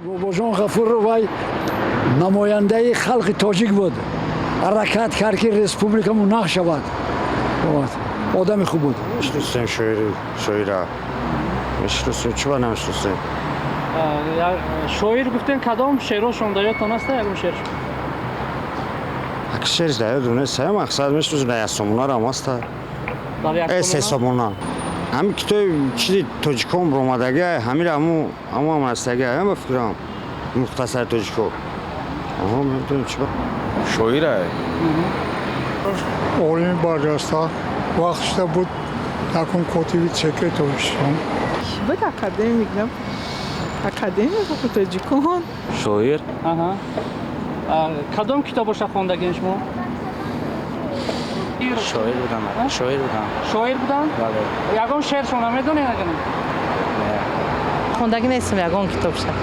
Bobojon G'afurov vay namoyandayi xalqi tojik بود. حرکت کرد که ریسپوبلیکمون نقش شود. آدم خوب بود. میشناسیم شاعره. میشناسیم چرا نمیشناسیم؟ شاعر گفتن کدام شعرشون یادتون هست یکم شعر؟ اکثر یادم نیست. مقصد میشناسیم نیستمونا رو هست. سیستمونا. هم کتاب چیزی تاجیکام برآمدگی همین همون هستگی هم فکرام مختصر تاجیکو. میدونم چی شاعره. Oğlum Barcas'ta vakıfta bu takım kotivi çeke çalıştım. Bu da akademik ne? Akademik okutacıkon. شاعر. Aha. کدام کتابش خونده genç mu? شاعر بودم. شاعر بودم. شاعر بودن؟ بله. یگان شعرشون هم میدونی نکنه؟ خوندگی نیستم یگان کتاب شد.